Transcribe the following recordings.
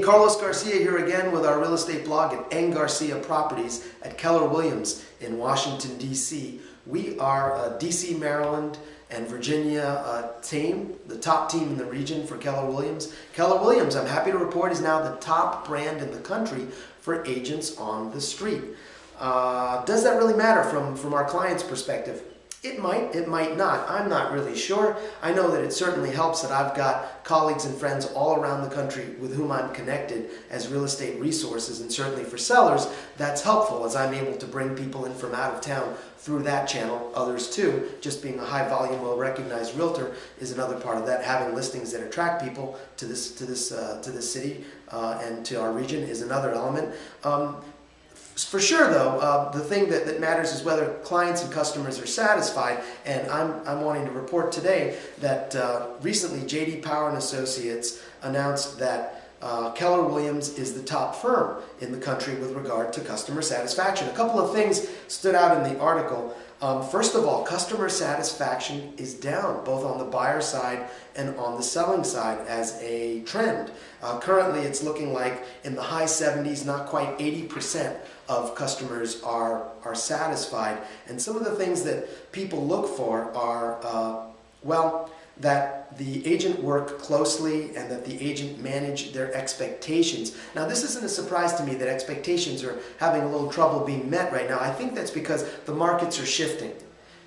Carlos Garcia here again with our real estate blog at Eng Garcia Properties at Keller Williams in Washington, D.C. We are a D.C., Maryland, and Virginia team, the top team in the region for Keller Williams. Keller Williams, I'm happy to report, is now the top brand in the country for agents on the street. Does that really matter from our client's perspective? It might not. I'm not really sure. I know that it certainly helps that I've got colleagues and friends all around the country with whom I'm connected as real estate resources, and certainly for sellers, that's helpful as I'm able to bring people in from out of town through that channel. Others too, just being a high volume, well recognized realtor is another part of that. Having listings that attract people to this city and to our region is another element. For sure, though, the thing that matters is whether clients and customers are satisfied. And I'm wanting to report today that recently J.D. Power and Associates announced that Keller Williams is the top firm in the country with regard to customer satisfaction. A couple of things stood out in the article. First of all, customer satisfaction is down, both on the buyer side and on the selling side as a trend. Currently, it's looking like in the high 70s, not quite 80% of customers are satisfied. And some of the things that people look for are, well, that the agent work closely and that the agent manage their expectations. Now, this isn't a surprise to me that expectations are having a little trouble being met right now. I think that's because the markets are shifting.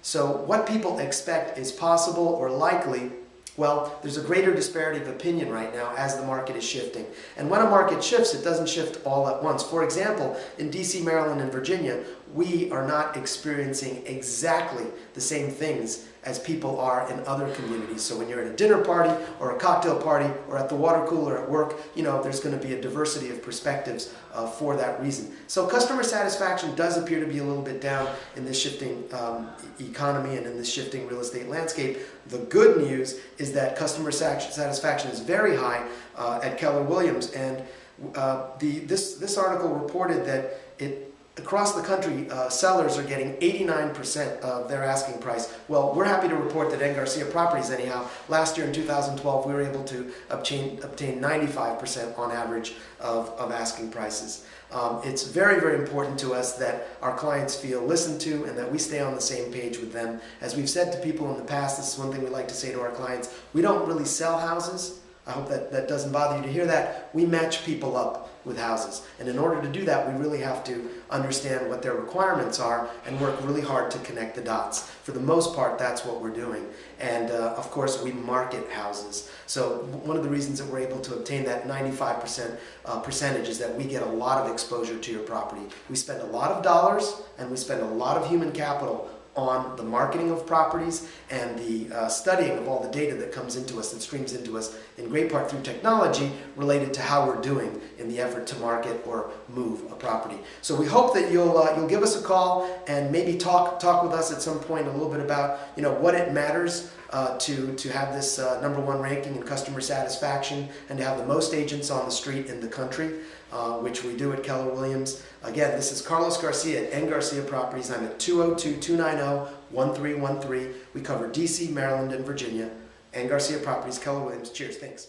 So what people expect is possible or likely. Well, there's a greater disparity of opinion right now as the market is shifting. And when a market shifts, it doesn't shift all at once. For example, in D.C., Maryland, and Virginia, we are not experiencing exactly the same things as people are in other communities. So when you're at a dinner party or a cocktail party or at the water cooler at work, you know, there's going to be a diversity of perspectives for that reason. So customer satisfaction does appear to be a little bit down in this shifting economy and in this shifting real estate landscape. The good news is that customer satisfaction is very high at Keller Williams, and this article reported that across the country, sellers are getting 89% of their asking price. Well, we're happy to report that Eng Garcia Properties, anyhow, last year in 2012, we were able to obtain 95% on average of asking prices. It's very, very important to us that our clients feel listened to and that we stay on the same page with them. As we've said to people in the past, this is one thing we like to say to our clients: we don't really sell houses. I hope that doesn't bother you to hear that. We match people up with houses. And in order to do that, we really have to understand what their requirements are and work really hard to connect the dots. For the most part, that's what we're doing. And of course, we market houses. So one of the reasons that we're able to obtain that 95% percentage is that we get a lot of exposure to your property. We spend a lot of dollars and we spend a lot of human capital on the marketing of properties and the studying of all the data that comes into us, that streams into us, in great part through technology related to how we're doing in the effort to market or move a property. So we hope that you'll give us a call and maybe talk with us at some point a little bit about, you know, what it matters to have this #1 ranking in customer satisfaction and to have the most agents on the street in the country, which we do at Keller Williams. Again, this is Carlos Garcia at Eng Garcia Properties. I'm at 202-290-1313. We cover D.C., Maryland, and Virginia. Eng Garcia Properties, Keller Williams. Cheers. Thanks.